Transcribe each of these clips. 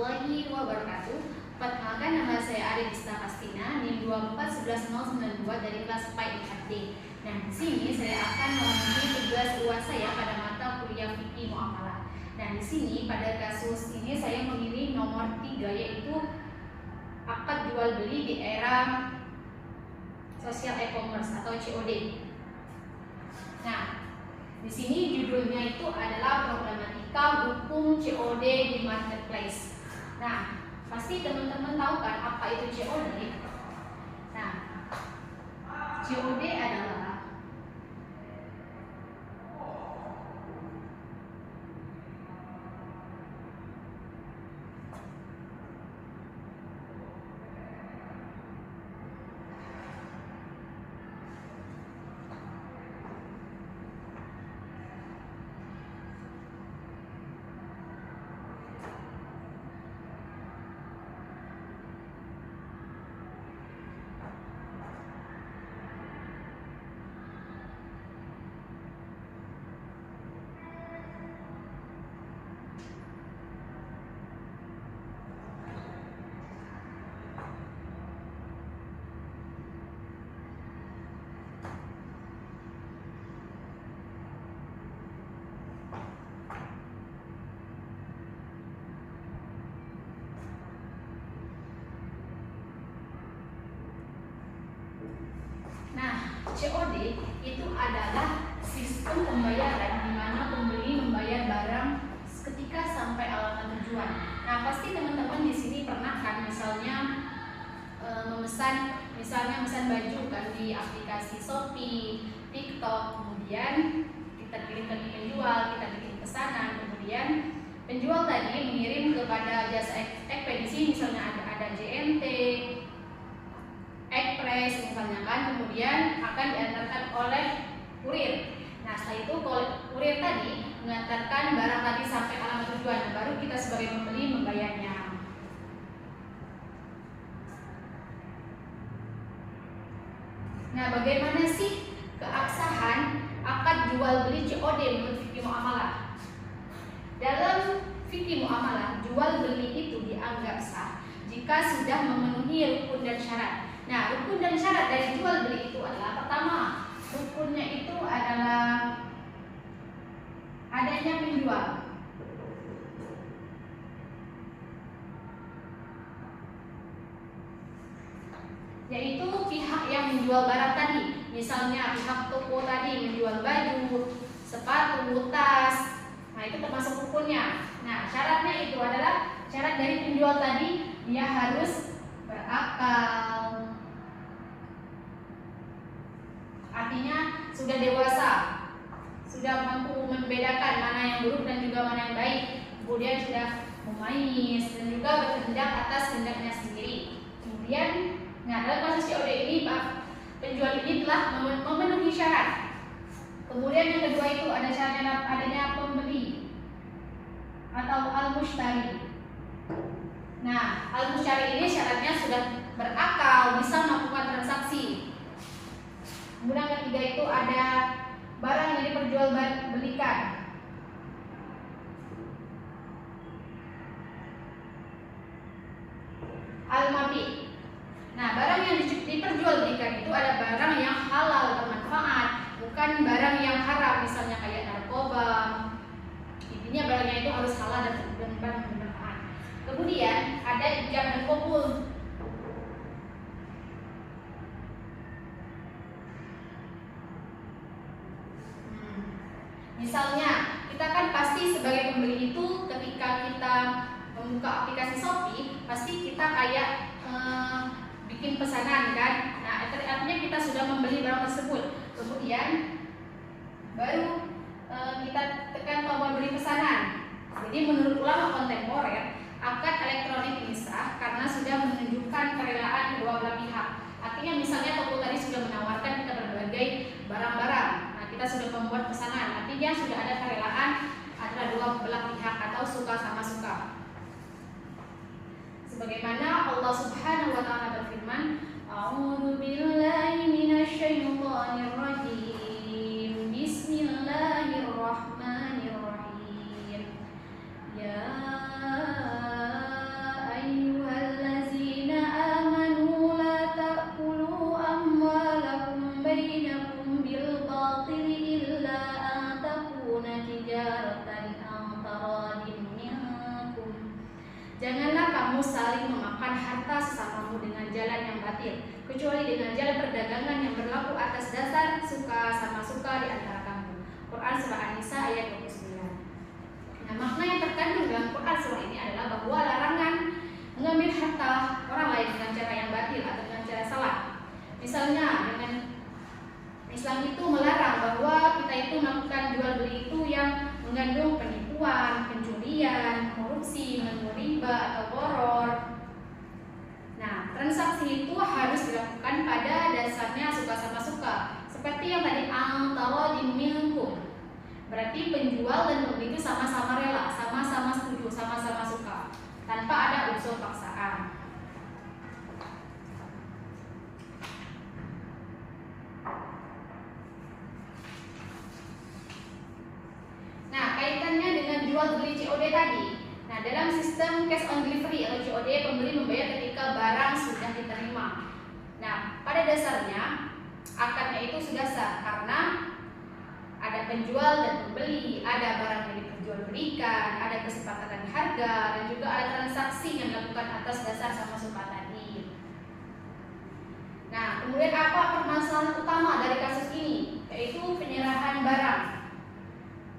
warahmatullahi wabarakatuh. Perkenalkan, nama saya Ari Dista Kastina, NIM 2411092 dari kelas PAID. Nah, di sini saya akan memenuhi tugas UAS saya pada mata kuliah fikih muamalah. Nah, di sini pada kasus ini saya memilih nomor 3, yaitu akad jual beli di era social e-commerce atau COD. Nah, di sini judulnya itu adalah problematika hukum COD di marketplace. Nah, pasti teman-teman tahu kan apa itu COD? Nah, COD adalah COD itu adalah sistem pembayaran di mana pembeli membayar barang ketika sampai alamat tujuan. Nah, pasti teman-teman di sini pernah kan misalnya memesan baju kan di aplikasi Shopee, TikTok, kemudian kita kirimkan ke penjual, kita bikin pesanan, kemudian penjual tadi mengirim kepada jasa ekspedisi, misalnya ada JNT, Express misalnya kan, kemudian akan diantarkan oleh kurir. Nah, setelah itu kurir tadi mengantarkan barang tadi sampai alamat tujuan, baru kita sebagai pembeli membayarnya. Nah, bagaimana sih keabsahan akad jual beli COD menurut fikih muamalah? Dalam fikih muamalah, jual beli itu dianggap sah jika sudah memenuhi rukun dan syarat. Nah, rukun dan syarat dari jual beli itu adalah, pertama, rukunnya itu adalah adanya penjual. Yaitu pihak yang menjual barang tadi. Misalnya pihak toko tadi menjual baju, sepatu, tas. Nah, itu termasuk rukunnya. Nah, syaratnya itu adalah syarat dari penjual tadi, dia harus berakal. Artinya sudah dewasa, sudah mampu membedakan mana yang buruk dan juga mana yang baik, kemudian sudah memais dan juga berkehendak atas kehendaknya sendiri. Kemudian, nah, dalam kasus COD ini, Pak, penjual ini telah memenuhi syarat. Kemudian yang kedua itu ada syarat adanya pembeli atau al-mushtari. Nah, al-mushtari ini syaratnya sudah berakal, bisa melakukan transaksi. Kemudian yang ketiga itu ada barang yang diperjualbelikan. Al-mabi. Nah, barang yang diperjualbelikan itu ada barang yang halal bermanfaat, bukan barang yang haram, misalnya kayak narkoba. Intinya barangnya itu harus halal dan bermanfaat. Kemudian ada ijab dan qabul. Misalnya, kita kan pasti sebagai pembeli itu ketika kita membuka aplikasi Shopee, pasti kita kayak bikin pesanan kan. Nah, artinya kita sudah membeli barang tersebut. Kemudian baru kita tekan tombol beli pesanan. Jadi menurut ulama kontemporer, akad elektronik ini sah karena sudah menunjukkan kerelaan kedua belah pihak. Artinya misalnya toko tadi sudah menawarkan kita berbagai barang-barang. Kita sudah membuat pesanan, artinya sudah ada kerelaan antara dua belah pihak atau suka sama suka. Sebagaimana Allah Subhanahu wa taala berfirman, A'udzu billahi minasyaitonir rajim. Bismillahirrahmanirrahim. Ya Janganlah kamu saling memakan harta sesamamu dengan jalan yang batil, kecuali dengan jalan perdagangan yang berlaku atas dasar suka sama suka di antara kamu. Quran Surah An-Nisa ayat 29. Nah, makna yang terkandung dalam Quran Surah ini adalah bahwa larangan mengambil harta orang lain dengan cara yang batil atau dengan cara salah. Misalnya, dengan Islam itu melarang bahwa kita itu melakukan jual beli itu yang mengandung penipuan, pencurian, korupsi, riba atau horor. Nah, transaksi itu harus dilakukan pada dasarnya suka sama suka. Seperti yang tadi ang-tawadin minkum. Berarti penjual dan pembeli itu sama-sama rela, sama-sama setuju, sama-sama suka, tanpa ada unsur paksaan. Nah, kaitannya dengan jual beli COD tadi. Nah, dalam sistem cash on delivery atau COD, pembeli membayar ketika barang sudah diterima. Nah, pada dasarnya akadnya itu sudah sah karena ada penjual dan pembeli, ada barang yang diperjualbelikan, ada kesepakatan harga, dan juga ada transaksi yang dilakukan atas dasar sama suka tadi. Nah, kemudian apa permasalahan utama dari kasus ini? Yaitu penyerahan barang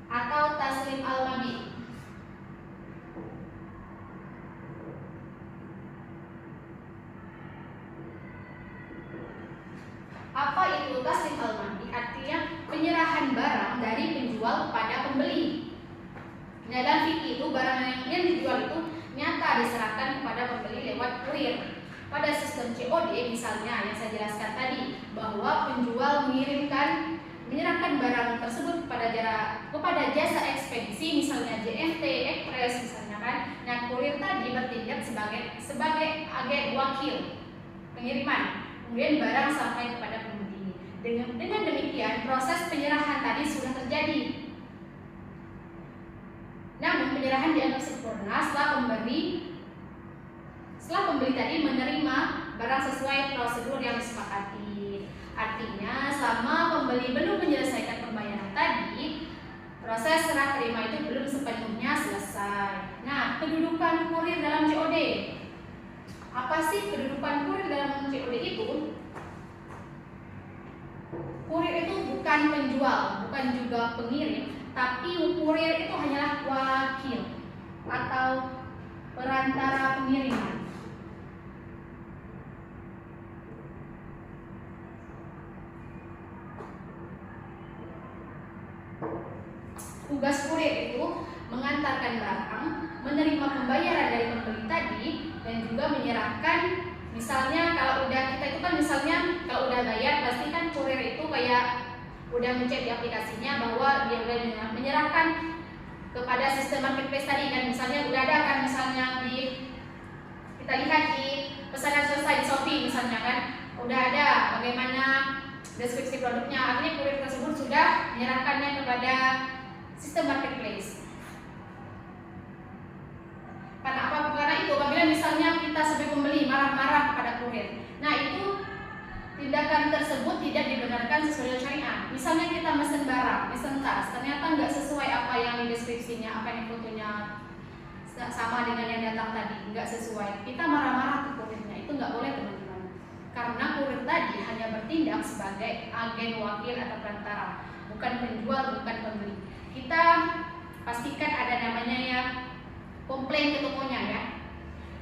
atau taslim al-mabi. Apa itu taslim al-mabi? Artinya penyerahan barang dari penjual kepada pembeli. Nah, dalam fikih itu barang yang dijual itu nyata diserahkan kepada pembeli lewat kurir. Pada sistem COD misalnya yang saya jelaskan tadi, bahwa penjual menyerahkan barang tersebut kepada jasa ekspedisi, misalnya JNT, Express misalnya kan. Nah, kurir tadi bertindak sebagai agen wakil pengiriman. Kemudian barang sampai kepada pembeli. Dengan demikian proses penyerahan tadi sudah terjadi. Namun penyerahan dianggap sempurna setelah pembeli tadi menerima barang sesuai prosedur yang disepakati. Artinya selama pembeli belum menyelesaikan pembayaran tadi, proses serah terima itu belum sepenuhnya selesai. Nah, kedudukan kurir dalam COD. Apa sih kedudukan kurir dalam COD itu? Kurir itu bukan penjual, bukan juga pengirim, tapi kurir itu hanyalah wakil atau perantara pengiriman. Tugas kurir itu mengantarkan barang, menerima pembayaran dari pembeli tadi, dan juga menyerahkan. Misalnya kalau kita itu kan misalnya kalau udah bayar pasti kan kurir itu kayak udah mencek di aplikasinya bahwa dia udah menyerahkan kepada sistem marketplace tadi kan. Misalnya udah ada kan, misalnya kita lihat di pesanan selesai di Shopee misalnya kan, udah ada bagaimana deskripsi produknya. Artinya kurir tersebut sudah menyerahkannya kepada sistem marketplace. Karena apa? Karena itu apabila misalnya kita sebagai pembeli marah-marah kepada kurir, nah itu tindakan tersebut tidak dibenarkan sesuai dengan syariat. Misalnya kita mesen barang, mesen tas, ternyata nggak sesuai apa yang di deskripsinya, apa yang fotonya sama dengan yang datang tadi, nggak sesuai. Kita marah-marah ke kurirnya, itu nggak boleh teman-teman. Karena kurir tadi hanya bertindak sebagai agen wakil atau perantara, bukan penjual, bukan pembeli. Kita pastikan ada namanya ya komplain ke tokonya ya.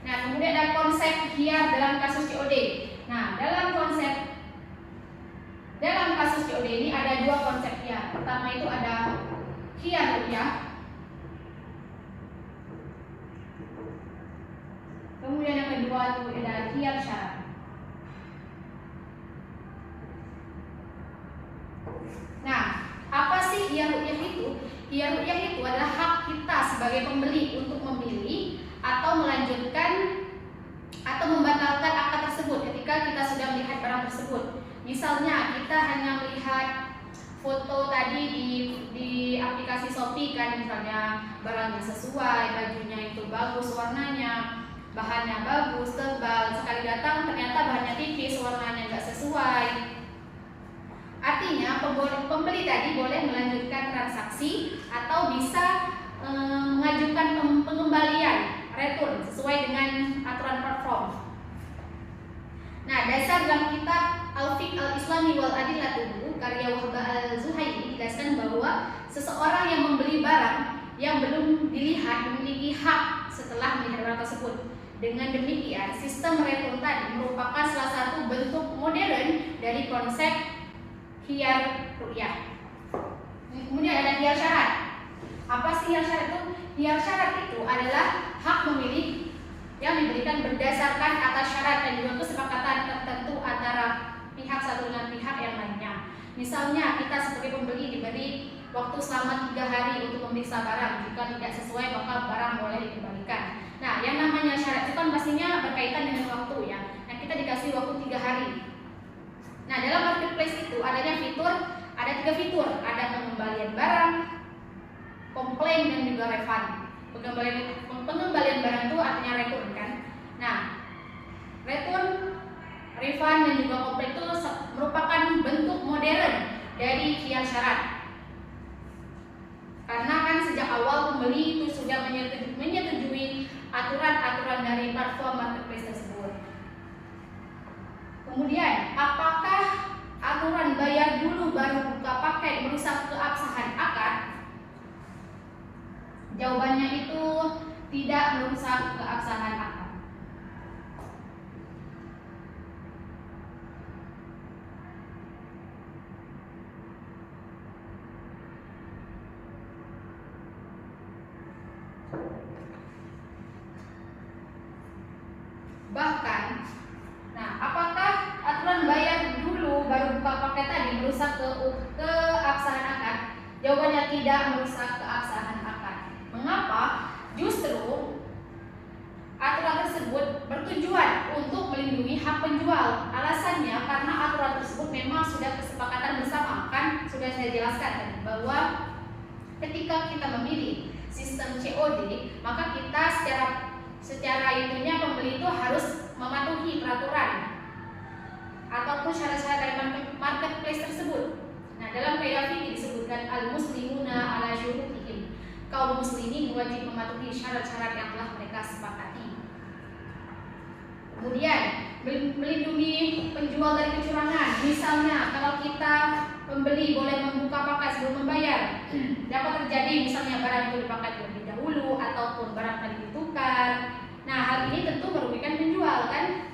Nah, kemudian ada konsep khiyar dalam kasus COD. Nah, dalam kasus COD ini ada dua konsep khiyar. Pertama itu ada khiyar ru'yah. Kemudian yang kedua itu ada khiyar syarat. Nah, apa sih khiyar ru'yah itu? Khiyar ru'yah itu adalah hak kita sebagai pembeli untuk memilih atau melanjutkan atau membatalkan akad tersebut ketika kita sudah melihat barang tersebut. Misalnya kita hanya melihat foto tadi di aplikasi Shopee kan, misalnya barangnya sesuai, bajunya itu bagus warnanya, bahannya bagus, tebal, sekali datang ternyata bahannya tipis, warnanya nggak sesuai. Artinya pembeli tadi boleh melanjutkan transaksi atau bisa mengajukan pengembalian return sesuai dengan aturan platform. Nah, dasar dalam kitab Al-Fiqh Al-Islami wal Adillatuhu karya Wahbah Al-Zuhaili dijelaskan bahwa seseorang yang membeli barang yang belum dilihat memiliki hak setelah melihat barang tersebut. Dengan demikian, sistem return tadi merupakan salah satu bentuk modern dari konsep khiyar ru'yah. Kemudian ada khiyar syarat. Apa sih khiyar syarat itu? Khiyar syarat itu adalah hak memilih yang diberikan berdasarkan atas syarat dan juga kesepakatan tertentu antara pihak satu dengan pihak yang lainnya. Misalnya kita sebagai pembeli diberi waktu selama 3 hari untuk memeriksa barang. Jika tidak sesuai maka barang boleh dikembalikan. Nah, yang namanya syarat itu kan pastinya berkaitan dengan waktu ya. Nah, kita dikasih waktu 3 hari. Nah, dalam marketplace itu ada 3 fitur. Ada pengembalian barang, komplain dan juga refund. Pengembalian barang itu artinya return kan. Nah, return, refund dan juga komplain itu merupakan bentuk modern dari khiyar syarat. Karena kan sejak awal pembeli itu sudah menyetujui aturan-aturan dari platform marketplace tersebut. Kemudian, apakah aturan bayar dulu baru buka paket merusak keabsahan akad? Jawabannya itu tidak merusak keabsahan akad. Bahkan, nah, apakah aturan bayar dulu baru buka paket tadi merusak keabsahan akad? Jawabannya tidak merusak keabsahan akad. Mengapa? Justru aturan tersebut bertujuan untuk melindungi hak penjual. Alasannya karena aturan tersebut memang sudah kesepakatan bersama. Kan sudah saya jelaskan tadi bahwa ketika kita memilih sistem COD, maka kita secara itunya pembeli itu harus mematuhi peraturan ataupun syarat-syarat dari marketplace tersebut. Nah, dalam kaidah fikih disebutkan al-muslimuna ala syurutihim. Kaum muslimin wajib mematuhi syarat-syarat yang telah mereka sepakati. Kemudian, melindungi penjual dari kecurangan. Misalnya, kalau kita pembeli boleh membuka paket sebelum membayar, dapat terjadi misalnya barang itu dipakai terlebih dahulu ataupun barang tadi ditukar. Nah, hal ini tentu merugikan penjual kan.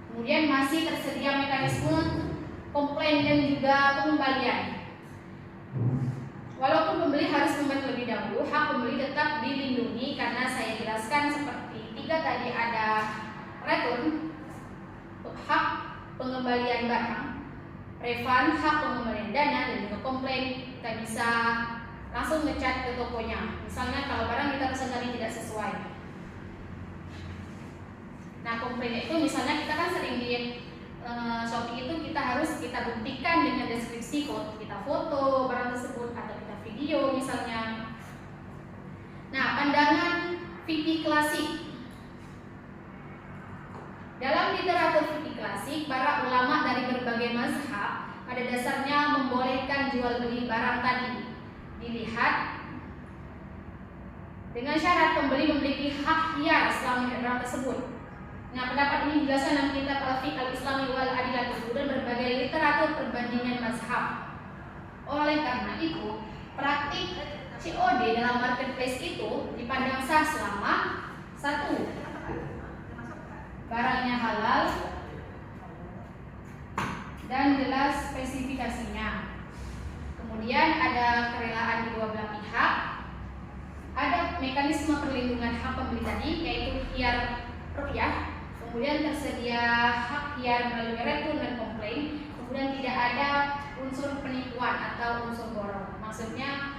Kemudian masih tersedia mekanisme komplain dan juga pengembalian. Walaupun pembeli harus membayar terlebih dahulu, hak pembeli tetap dilindungi karena saya jelaskan seperti 3 tadi, ada return, hak pengembalian barang, refund, hak pengembalian dana, dan juga komplain. Kita bisa langsung ngecat ke tokonya. Misalnya kalau barang kita pesan tadi tidak sesuai. Nah, komplain itu misalnya kita kan sering di Shopee itu kita buktikan dengan deskripsi, kita foto barang tersebut atau kita video misalnya. Nah, pandangan fikih klasik. Dalam literatur fikih klasik, para ulama dari berbagai mazhab pada dasarnya membolehkan jual beli barang tadi dilihat dengan syarat pembeli memiliki hak khiyar setelah melihat barang tersebut. Nah, pendapat ini dijelaskan dalam kitab Al-Fiqh Al-Islami wal Adillatuhu dan berbagai literatur perbandingan mazhab. Oleh karena itu, praktik COD dalam marketplace itu dipandang sah selama 1. Barangnya halal dan jelas spesifikasinya. Kemudian ada kerelaan kedua belah pihak. Ada mekanisme perlindungan hak pembeli tadi yaitu khiyar ru'yah. Kemudian tersedia hak khiyar melalui return dan komplain. Kemudian tidak ada unsur penipuan atau unsur borong. Maksudnya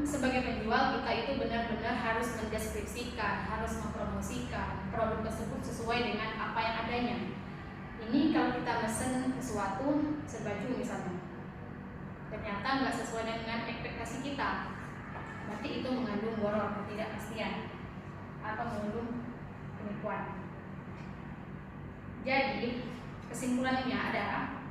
sebagai penjual kita itu benar-benar harus mendeskripsikan, harus mempromosikan produk tersebut sesuai dengan apa yang adanya. Ini kalau kita pesen sesuatu sebaju misalnya, ternyata nggak sesuai dengan ekspektasi kita, berarti itu mengandung borong, ketidakpastian atau mengandung penipuan. Jadi kesimpulannya adalah,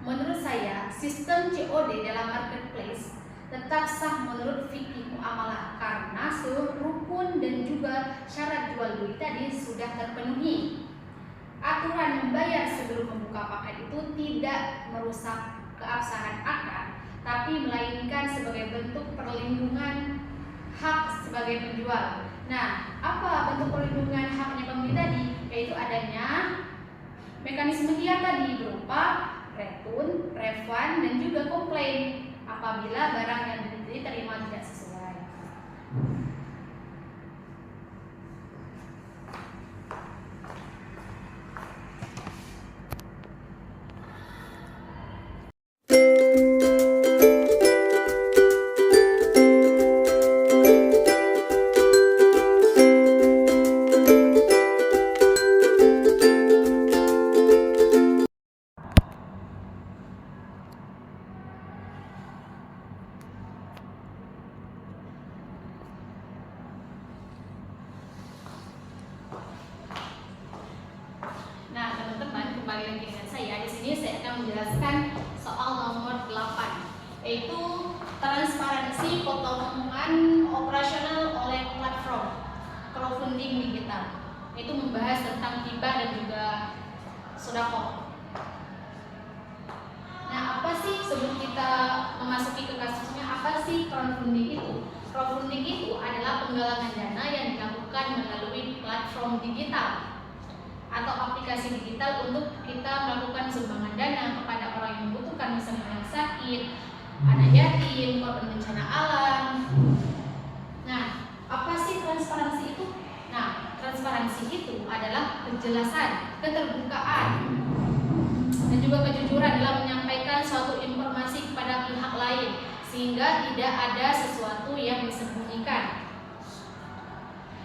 menurut saya sistem COD dalam marketplace tetap sah menurut fikih muamalah karena seluruh rukun dan juga syarat jual beli tadi sudah terpenuhi. Aturan membayar sebelum membuka paket itu tidak merusak keabsahan akad, tapi melainkan sebagai bentuk perlindungan hak sebagai penjual. Nah, apa bentuk perlindungan haknya pembeli tadi? Yaitu adanya mekanisme hiar tadi berupa retun, refund, dan juga komplain apabila barang yang diterima tidak sesuai. Nah, teman-teman, kembali lagi dengan saya. Di sini saya akan menjelaskan soal nomor 8, yaitu transparansi potongan operasional oleh platform crowdfunding digital. Itu membahas tentang hibah dan juga sodako. Nah, apa sih sebelum kita memasuki ke kasusnya, apa sih crowdfunding itu? Crowdfunding itu adalah penggalangan dana yang dilakukan melalui platform digital atau aplikasi digital untuk kita melakukan sumbangan dana kepada orang yang membutuhkan, misalnya yang sakit, anak yatim, korban bencana alam. Nah, apa sih transparansi itu? Nah, transparansi itu adalah kejelasan, keterbukaan, dan juga kejujuran dalam menyampaikan suatu informasi kepada pihak lain sehingga tidak ada sesuatu yang disembunyikan.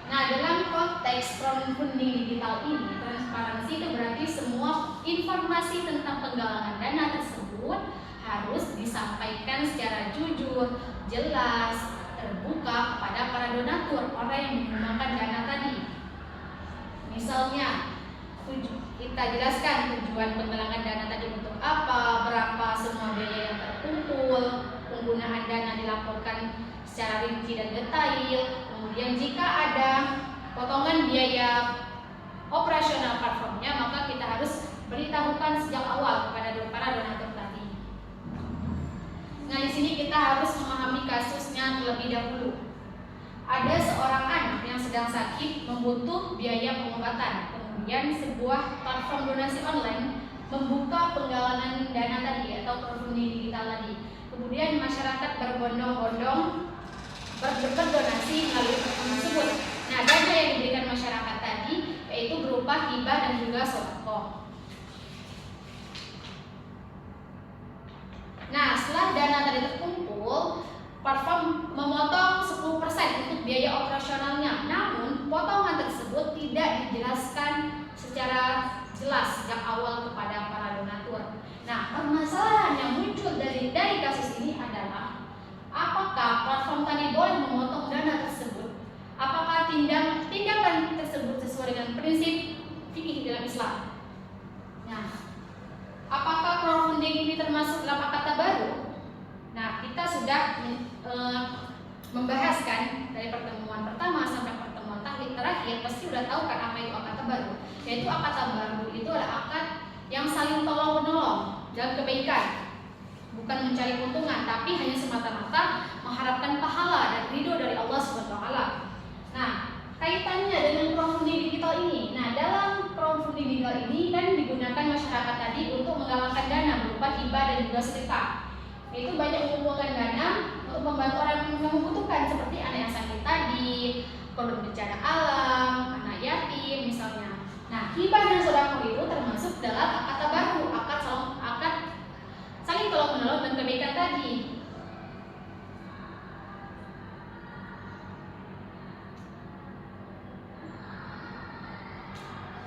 Nah, dalam konteks crowdfunding digital ini, transparansi itu berarti semua informasi tentang penggalangan dana tersebut harus disampaikan secara jujur, jelas, terbuka kepada para donatur, orang yang menyumbangkan dana tadi. Misalnya, kita jelaskan tujuan penggalangan dana tadi untuk apa, berapa semua biaya yang terkumpul, penggunaan dana dilaporkan secara rinci dan detail. Kemudian jika ada potongan biaya operasional platformnya, maka kita harus beritahukan sejak awal kepada para donatur tadi. Nah, di sini kita harus memahami kasusnya terlebih dahulu. Ada seorang anak yang sedang sakit membutuh biaya pengobatan. Kemudian sebuah platform donasi online membuka penggalangan dana tadi atau crowdfunding digital tadi. Kemudian masyarakat berbondong-bondong berdonasi melalui platform tersebut. Nah, dana yang diberikan masyarakat tadi yaitu berupa hibah dan juga sodako. Nah, setelah dana tadi terkumpul, platform memotong 10% untuk biaya operasionalnya. Namun, potongan tersebut tidak dijelaskan secara jelas sejak awal kepada para donatur. Nah, permasalahan yang muncul dari kasus ini adalah apakah platform tadi boleh memotong dana tersebut? Apakah tindakan tersebut sesuai dengan prinsip fikih dalam Islam? Nah, apakah crowdfunding ini termasuk dalam akad tabarruk? Nah, kita sudah membahaskan dari pertemuan pertama sampai pertemuan terakhir, pasti sudah tahu kan apa itu akad tabarruk. Yaitu akad tabarruk itu adalah akad yang saling tolong menolong dalam kebaikan, bukan mencari keuntungan, tapi hanya semata-mata mengharapkan pahala dan ridho dari Allah SWT. Nah, kaitannya dengan crowdfunding digital ini. Nah, dalam crowdfunding digital ini kan digunakan masyarakat tadi untuk menggalakkan dana berupa hibah dan juga sedekah. Yaitu banyak mengumpulkan dana untuk membantu orang yang membutuhkan seperti anak yang sakit tadi, korban bencana alam, anak yatim misalnya. Nah, hibah dan sedekah itu termasuk dalam akad tabarruk, akad saling tolong menolong dan kebaikan tadi.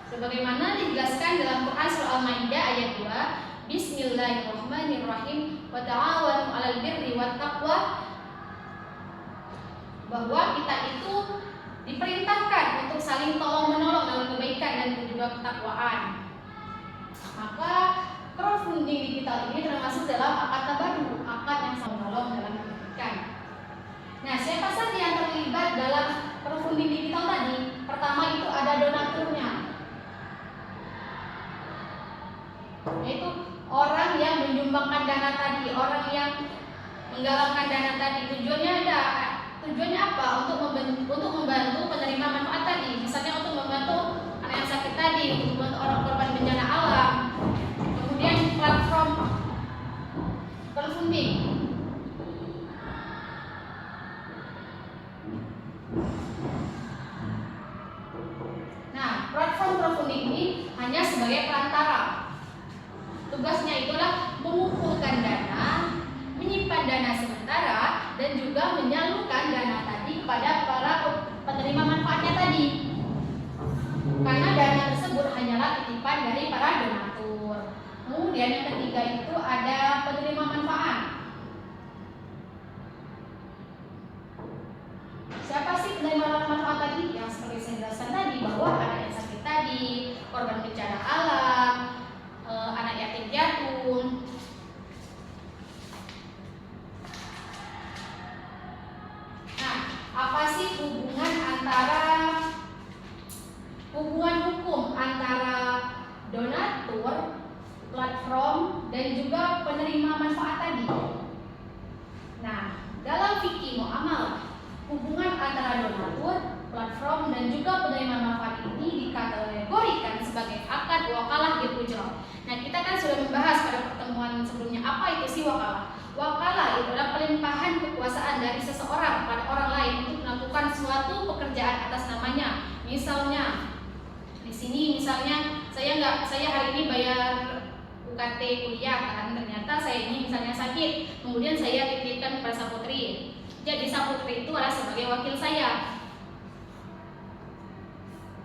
Sebagaimana dijelaskan dalam Quran surah Al-Maidah ayat 2, Bismillahirrahmanirrahim, wa ta'awanu 'alal birri wat taqwa, bahwa kita itu diperintahkan untuk saling tolong menolong dalam kebaikan dan juga ketakwaan. Maka crowdfunding digital ini termasuk dalam akad tabarruk, akad yang saling menolong dalam kebaikan. Nah, siapa saja yang terlibat dalam crowdfunding digital tadi? Pertama itu ada donaturnya, yaitu orang yang menyumbangkan dana tadi, orang yang menggalakkan dana tadi. Tujuannya apa? Untuk membantu penerima manfaat tadi. Misalnya untuk membantu anak yang sakit tadi, untuk membantu orang korban bencana alam. Kemudian platform crowdfunding. Nah, platform crowdfunding ini hanya sebagai perantara. Tugasnya itulah mengumpulkan dana, menyimpan dana sementara, dan juga menyalurkan dana tadi kepada para penerima manfaatnya tadi. Karena dana tersebut hanyalah titipan dari para donatur. Kemudian yang ketiga itu ada penerima manfaat. Siapa sih penerima manfaat tadi? Yang seperti saya jelaskan tadi, bahwa anak yang sakit tadi, korban bencana alam, anak yatim piatu. Nah, apa sih hubungan hukum antara donatur, platform, dan juga penerima manfaat tadi? Nah, dalam fikih muamalah, hubungan antara donatur, platform, dan juga penerima manfaat ini dikategorikan sebagai akad wakalah bil ujrah. Nah, kita kan sudah membahas pada pertemuan sebelumnya apa itu sih wakalah. Wakalah itu adalah pelimpahan kekuasaan dari seseorang pada orang lain untuk melakukan suatu pekerjaan atas namanya. Misalnya, di sini misalnya saya hari ini bayar UKT kuliah kan, ternyata saya ini misalnya sakit, kemudian saya titipkan kepada Saputri. Jadi Saputri itu adalah sebagai wakil saya.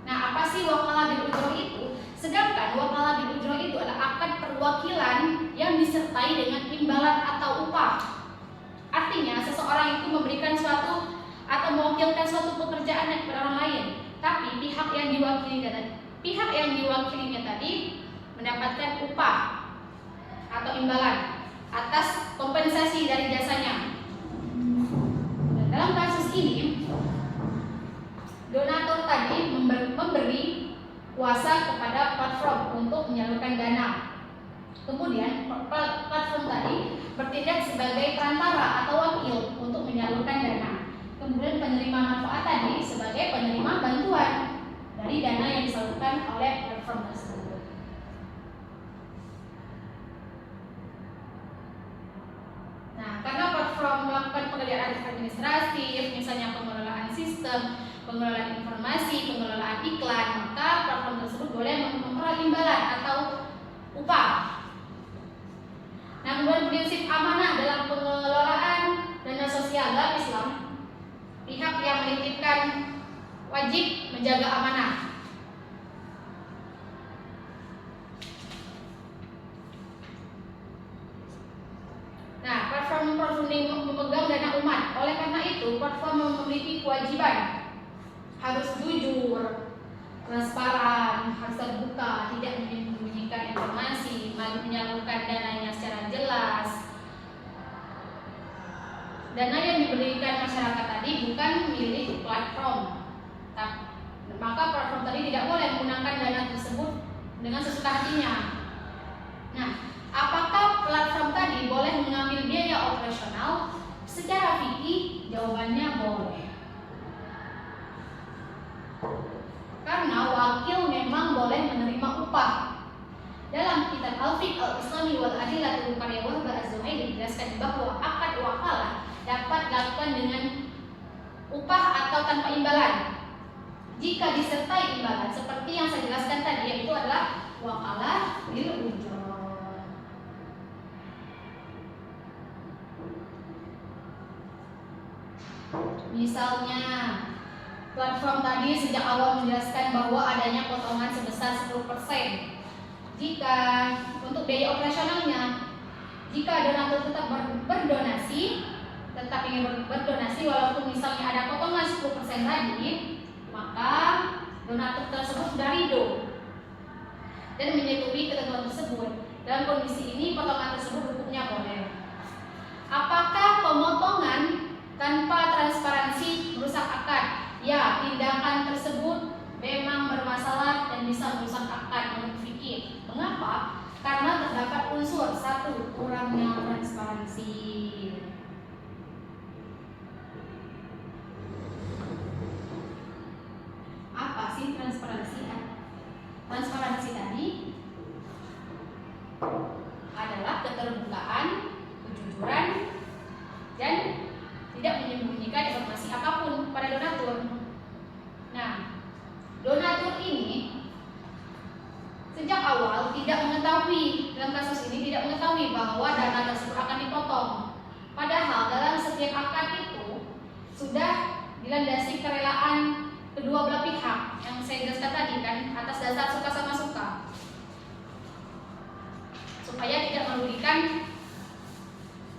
Nah, apa sih wakalah bil ujrah itu? Sedangkan wakalah bil ujrah itu adalah akad perwakilan yang disertai dengan imbalan atau upah. Artinya seseorang itu memberikan suatu atau mewakilkan suatu pekerjaan kepada orang lain, tapi pihak yang diwakilinya tadi mendapatkan upah atau imbalan atas kompensasi dari jasanya. Dan dalam kasus ini, donatur tadi memberi kuasa kepada platform untuk menyalurkan dana. Kemudian platform tadi bertindak sebagai perantara atau wakil untuk menyalurkan dana. Kemudian penerima manfaat tadi sebagai penerima bantuan dari dana yang disalurkan oleh platform tersebut. Nah, karena platform melakukan pekerjaan administratif, misalnya pengelolaan sistem, pengelolaan informasi, pengelolaan iklan, maka platform tersebut boleh memperoleh imbalan atau upah. Nah, kemudian prinsip amanah dalam pengelolaan dana sosial dalam Islam, pihak yang menitipkan wajib menjaga amanah. Nah, platform crowdfunding memegang dana umat. Oleh karena itu, platform memiliki kewajiban harus jujur, transparan, harus terbuka, tidak menyembunyikan informasi, menyalurkan dananya secara jelas. Dana yang diberikan masyarakat tadi bukan milik platform. Maka platform tadi tidak boleh menggunakan dana tersebut dengan sesuka hatinya. Nah, apakah platform tadi boleh mengambil biaya operasional? Secara fikih, jawabannya boleh. Karena wakil memang boleh menerima upah. Dalam kitab Al-Fiqh Al-Islami wal Adillatul karya Wahb Az-Zuhaili dijelaskan bahwa akad wakalah dapat dilakukan dengan upah atau tanpa imbalan. Jika disertai imbalan seperti yang saya jelaskan tadi, yaitu adalah wakalah bil ujrah. Misalnya, platform tadi sejak awal menjelaskan bahwa adanya potongan sebesar 10%. Jika untuk biaya operasionalnya, jika donatur tetap berdonasi, tetap ingin berdonasi walaupun misalnya ada potongan 10% tadi, maka donatur tersebut sudah ridho dan menyetujui ketentuan tersebut. Dalam kondisi ini potongan tersebut hukumnya boleh. Apakah pemotongan tanpa transparansi merusak akad. Ya, tindakan tersebut memang bermasalah dan bisa merusak akad menurut fikih. Mengapa? Karena terdapat unsur satu, kurangnya transparansi. Apa sih transparansi? Transparansi tadi adalah keterbukaan, kejujuran, dan tidak menyembunyikan informasi apapun pada donatur. Nah, donatur ini sejak awal tidak mengetahui, dalam kasus ini tidak mengetahui bahwa dana tersebut akan dipotong. Padahal dalam setiap akad itu sudah dilandasi kerelaan kedua belah pihak yang saya jelaskan tadi kan, atas dasar suka sama suka, supaya tidak merugikan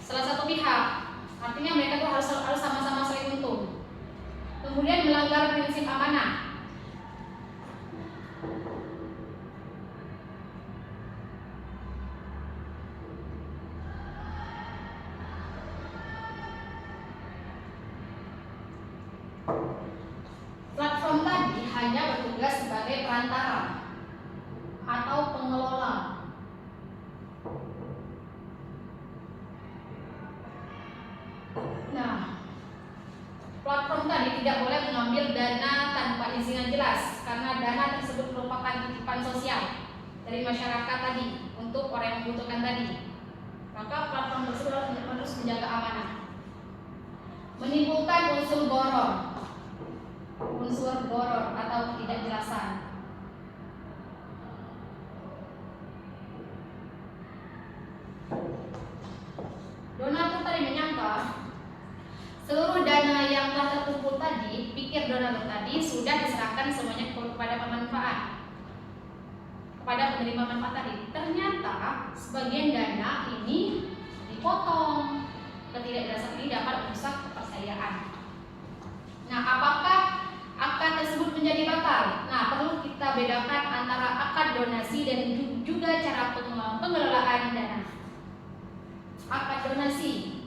salah satu pihak. Artinya mereka tuh harus sama-sama saling untung. Kemudian melanggar prinsip amanah. Platform tadi hanya bertugas sebagai perantara atau pengelola. Nah, platform tadi tidak boleh mengambil dana tanpa izin yang jelas, karena dana tersebut merupakan titipan sosial dari masyarakat tadi untuk orang yang membutuhkan tadi. Maka platform tersebut harus menjaga amanah. Menimbulkan unsur boror atau ketidakjelasan. Donatur tadi menyangka seluruh dana yang telah terkumpul tadi, pikir donatur tadi, sudah diserahkan semuanya kepada pemanfaat, kepada penerima manfaat tadi. Ternyata sebagian dana ini dipotong. Ketidakjelasan ini dapat merusak kepercayaan. Nah, apakah akad tersebut menjadi batal? Nah, perlu kita bedakan antara akad donasi dan juga cara pengelolaan dana. Akad donasi.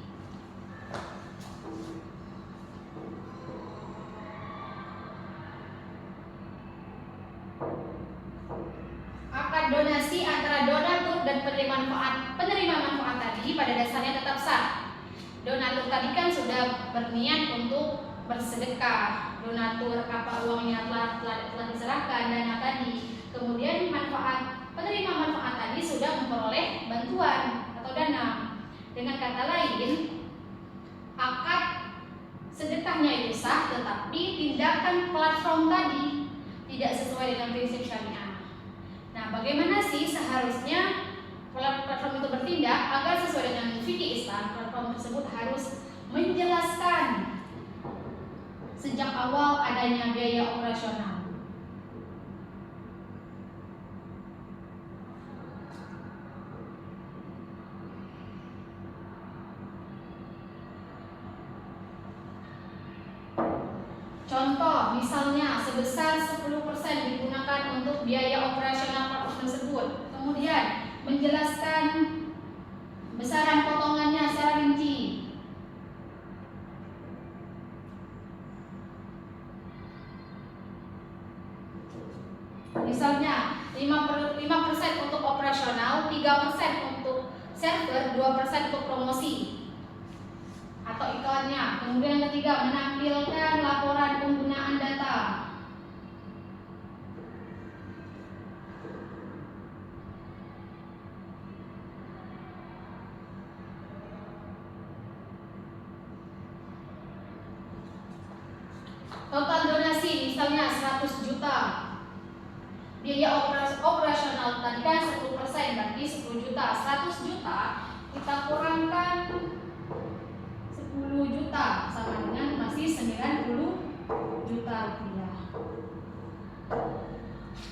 Akad donasi antara donatur dan penerima manfaat tadi pada dasarnya tetap sah. Donatur tadi kan sudah berniat untuk bersedekah. Donatur apa uangnya telah diserahkan dana tadi. Kemudian penerima manfaat tadi sudah memperoleh bantuan atau dana. Dengan kata lain, akad sedekahnya itu sah, tetapi tindakan platform tadi tidak sesuai dengan prinsip syariah. Nah, bagaimana sih seharusnya platform itu bertindak agar sesuai dengan fikih Islam? Platform tersebut harus menjelaskan sejak awal adanya biaya operasional. Contoh, misalnya sebesar 10% digunakan untuk biaya operasional platform tersebut. Kemudian menjelaskan besaran potongannya secara rinci. Misalnya 5% untuk operasional, 3% untuk server, 2% untuk promosi atau iklannya. Kemudian yang ketiga, menampilkan laporan penggunaan data. Total donasi misalnya 100 juta. Biaya operasional tadi kan 10%, berarti 10 juta. 100 juta kita kurangkan 10 juta sama dengan masih 90 juta rupiah.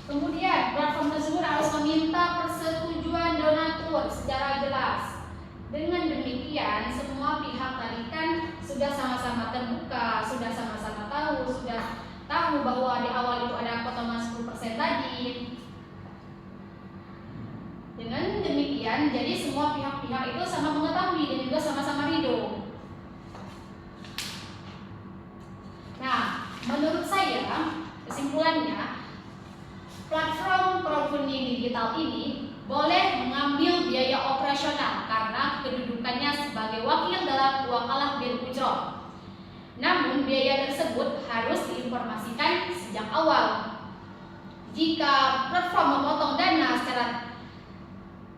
Kemudian platform tersebut harus meminta persetujuan donatur secara jelas. Dengan demikian semua pihak tadi kan sudah sama-sama terbuka, sudah sama-sama tahu, sudah tahu bahwa di awal itu ada potongan 10% tadi. Dengan demikian jadi semua pihak-pihak itu sama mengetahui dan juga sama-sama ridho. digital ini boleh mengambil biaya operasional karena kedudukannya sebagai wakil dalam wakalah bil ujrah. Namun biaya tersebut harus diinformasikan sejak awal. Jika platform memotong dana secara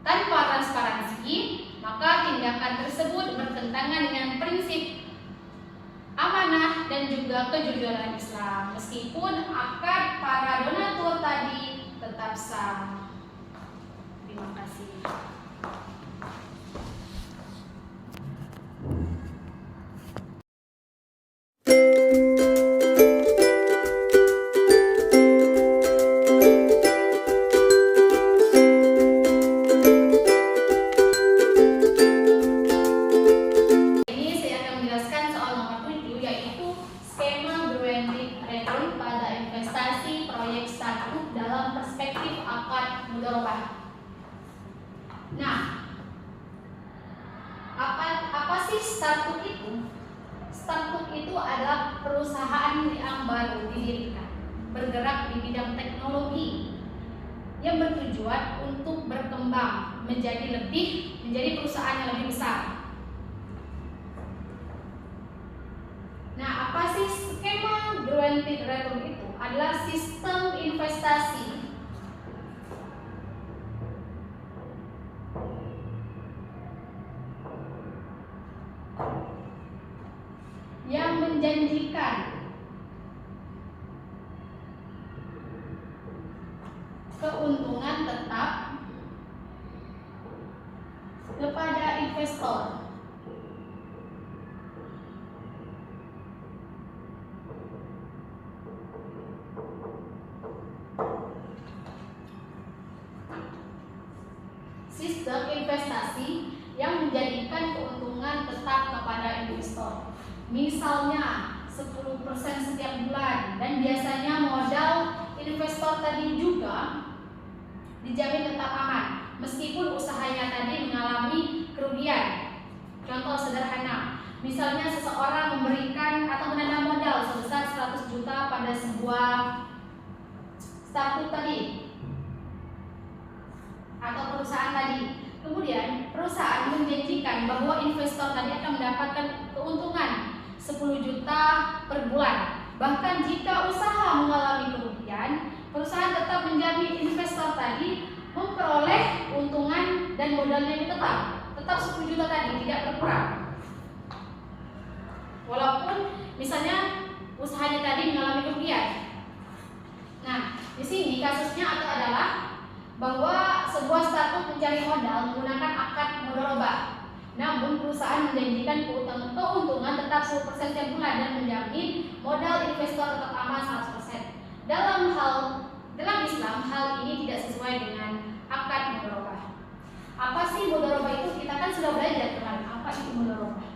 tanpa transparansi, maka tindakan tersebut bertentangan dengan prinsip amanah dan juga kejujuran Islam, meskipun akad para donatur tadi tetap sah. Terima kasih. Nah, apa sih startup itu? Startup itu adalah perusahaan yang baru didirikan, bergerak di bidang teknologi yang bertujuan untuk berkembang menjadi perusahaan yang lebih besar. Nah, apa sih skema guaranteed return itu? Adalah sistem investasi yang menjanjikan keuntungan tetap kepada investor. Sistem investasi yang menjadikan keuntungan tetap kepada investor. Misalnya 10% setiap bulan, dan biasanya modal investor tadi juga dijamin tetap aman meskipun usahanya tadi mengalami kerugian. Contoh sederhana, misalnya seseorang memberikan atau menanam modal sebesar 100 juta pada sebuah startup tadi atau perusahaan tadi. Kemudian perusahaan menjanjikan bahwa investor tadi akan mendapatkan keuntungan 10 juta per bulan. Bahkan jika usaha mengalami kerugian, perusahaan tetap menjamin investor tadi memperoleh keuntungan dan modalnya itu tetap 10 juta tadi, tidak berkurang. Walaupun misalnya usahanya tadi mengalami kerugian. Nah, di sini kasusnya adalah bahwa sebuah startup mencari modal menggunakan akad mudharabah. Namun perusahaan menjanjikan keuntungan tetap 10% setiap bulan dan menjamin modal investor tetap aman 100%. Dalam Islam hal ini tidak sesuai dengan akad mudharabah. Apa sih mudharabah itu? Kita kan sudah belajar kemarin apa itu mudharabah.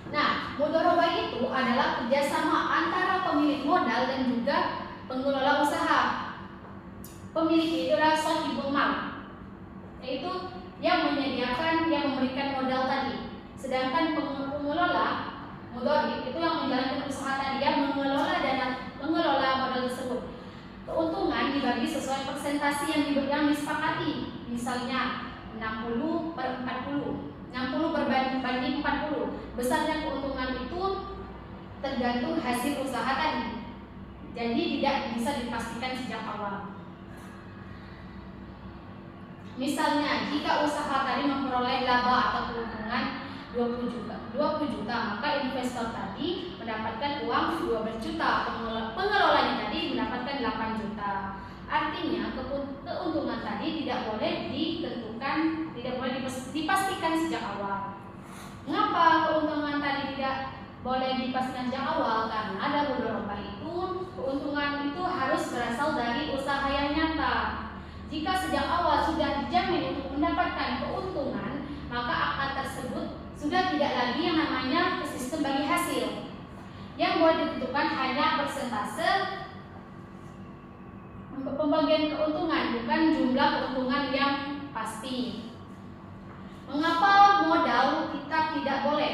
Nah, mudharabah itu adalah kerjasama antara pemilik modal dan juga pengelola usaha. Pemilik itu adalah sahibul mal, yaitu yang memberikan modal tadi. Sedangkan pengelola mudharib itu yang menjalankan usaha tadi, yang mengelola modal tersebut. Keuntungan dibagi sesuai persentase yang disepakati. Misalnya 60/40, 60 berbanding 40. Besarnya keuntungan itu tergantung hasil usaha tadi. Jadi tidak bisa dipastikan sejak awal. Misalnya, jika usaha tadi memperoleh laba atau keuntungan 20 juta, maka investor tadi mendapatkan uang 12 juta, pengelolanya tadi mendapatkan 8 juta. Artinya, keuntungan tadi tidak boleh ditentukan, tidak boleh dipastikan sejak awal. Mengapa keuntungan tadi tidak boleh dipastikan sejak awal? Karena dalam mudharabah itu, keuntungan itu harus berasal dari usaha yang nyata. Jika sejak awal sudah dijamin untuk mendapatkan keuntungan, maka akad tersebut sudah tidak lagi yang namanya sistem bagi hasil. Yang boleh ditentukan hanya persentase pembagian keuntungan, bukan jumlah keuntungan yang pasti. Mengapa modal kita tidak boleh?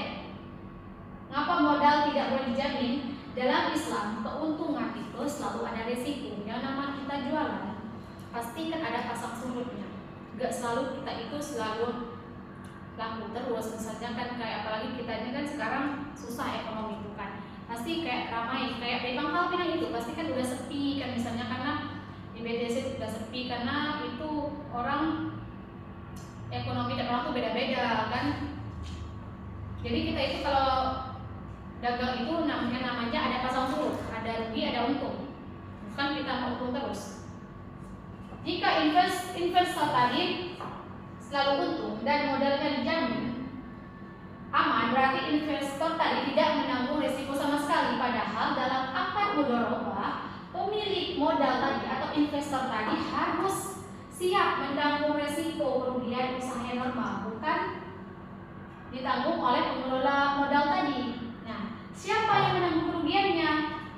Mengapa modal tidak boleh dijamin? Dalam Islam, keuntungan itu selalu ada risiko. Yang nama kita jualan, pasti kan ada pasang surutnya. Gak selalu kita itu selalu laku terus. Misalnya kan kayak apalagi kita ini kan sekarang susah ekonomi itu kan, pasti kayak ramai, kayak di Pangkal Pinang itu pasti kan udah sepi kan, misalnya karena di BTS udah sepi karena itu orang ekonomi dan orang tuh beda-beda kan. Jadi kita itu kalau dagang itu namanya ada pasang surut, ada rugi ada untung, bukan kita mau untung terus. Jika investor tadi selalu untung dan modalnya dijamin aman, berarti investor tadi tidak menanggung risiko sama sekali. Padahal dalam akad mudharabah, pemilik modal tadi atau investor tadi harus siap menanggung risiko kerugian usaha yang normal, bukan ditanggung oleh pengelola modal tadi. Nah, siapa yang menanggung kerugiannya?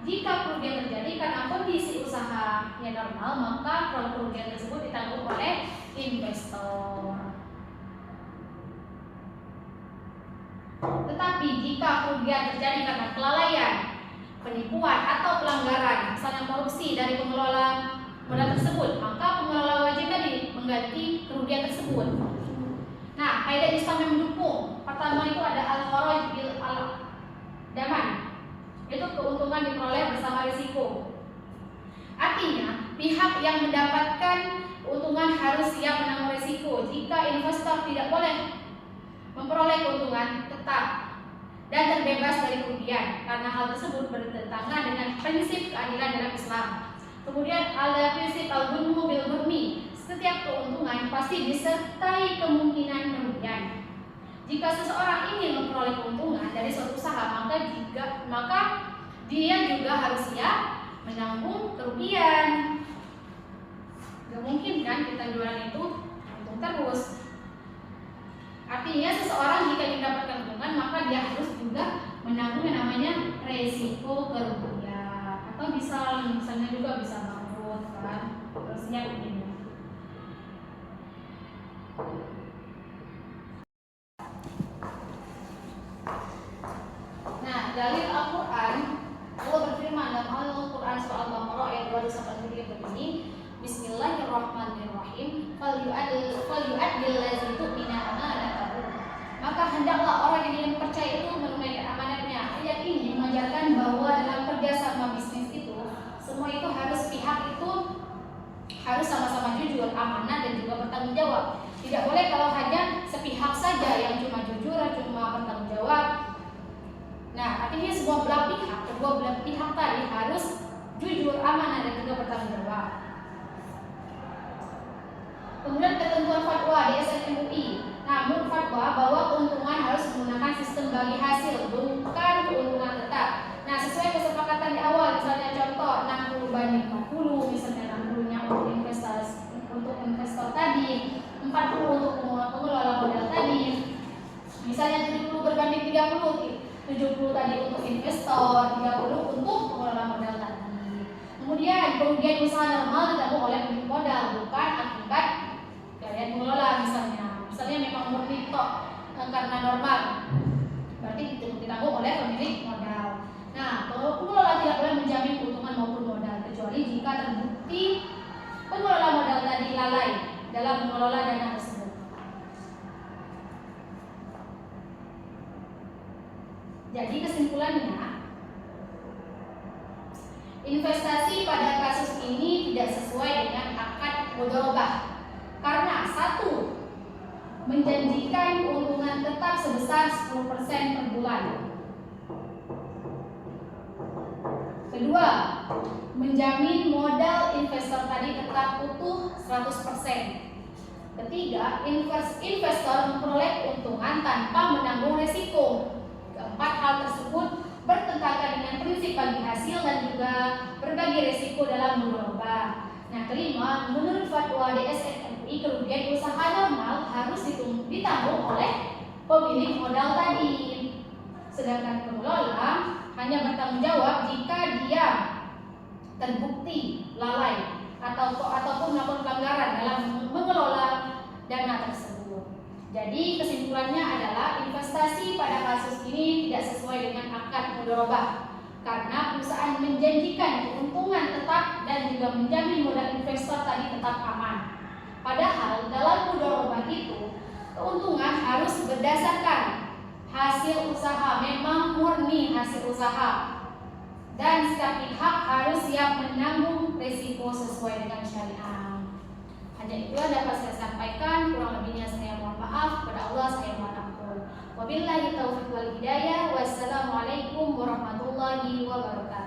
Jika kerugian terjadi karena kondisi usaha yang normal, maka kerugian tersebut ditanggung oleh investor. Tetapi jika kerugian terjadi karena kelalaian, penipuan atau pelanggaran, misalnya korupsi dari pengelola modal tersebut, maka pengelola wajib tadi mengganti kerugian tersebut. Nah, kaidah Islam yang mendukung pertama itu ada al-kharaj bil al-daman, itu keuntungan diperoleh bersama risiko. Artinya, pihak yang mendapatkan keuntungan harus siap menanggung risiko. Jika investor tidak boleh memperoleh keuntungan tetap dan terbebas dari kerugian, karena hal tersebut bertentangan dengan prinsip keadilan dalam Islam. Kemudian ada prinsip al-gunmu bil ghurmi, setiap keuntungan pasti disertai kemungkinan kerugian. Jika seseorang ingin memperoleh keuntungan dari suatu usaha, maka dia juga harus siap menanggung kerugian. Gak mungkin kan kita jualan itu untung terus. Artinya seseorang jika mendapatkan keuntungan, maka dia harus juga menanggung yang namanya resiko kerugian. Atau misalnya juga bisa bangkrut kan, terusnya begini. Nah, dalil Al-Quran, Allah berfirman dalam Al-Quran surah Al-Baqarah ayat 283 begini, Bismillahirrahmanirrahim, falyu'addil ladzi tu'mina amanatahu. Maka hendaklah orang yang dipercaya itu menunaikan amanatnya. Ayat ini mengajarkan bahwa dalam kerjasama bisnis itu, semua itu harus pihak itu harus sama-sama jujur, amanah dan juga bertanggung jawab. Tidak boleh kalau hanya sepihak saja yang cuma jujur, cuma bertanggung jawab. Nah, artinya kedua belah pihak tadi harus jujur, amanah dan juga bertanggung jawab. Kemudian ketentuan fatwa di SNMUI. Namun fatwa bahwa keuntungan harus menggunakan sistem bagi hasil, bukan keuntungan tetap. Nah, sesuai kesepakatan di awal, misalnya contoh 60/40, misalnya 60-nya untuk investor tadi, 40 untuk pengelola modal tadi. Misalnya 70/30, 70 tadi untuk investor, 30 untuk pengelola modal tadi. Kemudian kerugian usaha normal ditanggung oleh pemilik modal, bukan akibat kalian mengelola. Misalnya memang murni tok karena normal, berarti ditanggung oleh pemilik modal. Nah, pengelola tidak boleh menjamin keuntungan maupun modal kecuali jika terbukti pengelola modal tadi lalai dalam mengelola dana tersebut. Jadi kesimpulannya, investasi pada kasus ini tidak sesuai dengan akad mudharabah karena satu, menjanjikan keuntungan tetap sebesar 10% per bulan. Kedua, menjamin modal investor tadi tetap utuh 100%. Ketiga, investor memperoleh keuntungan tanpa menanggung risiko. Keempat, hal tersebut bertentangan dengan prinsip bagi hasil dan juga berbagi risiko dalam mudharabah. Nah, kelima, menurut fatwa DSN-MUI, kerugian usaha normal harus ditanggung oleh pemilik modal tadi. Sedangkan pengelola hanya bertanggung jawab jika dia terbukti lalai ataupun melakukan pelanggaran dalam mengelola dana tersebut. Jadi kesimpulannya adalah investasi pada kasus ini tidak sesuai dengan akad mudharabah karena perusahaan menjanjikan keuntungan tetap dan juga menjamin modal investor tadi tetap aman. Padahal dalam mudharabah itu keuntungan harus berdasarkan hasil usaha, memang murni hasil usaha, dan setiap pihak harus siap menanggung risiko sesuai dengan syariat. Hanya itu yang dapat saya sampaikan, kurang lebihnya saya mohon maaf, kepada Allah saya mohon ampun. Wabillahi taufiq wal hidayah. Wassalamualaikum warahmatullahi wabarakatuh.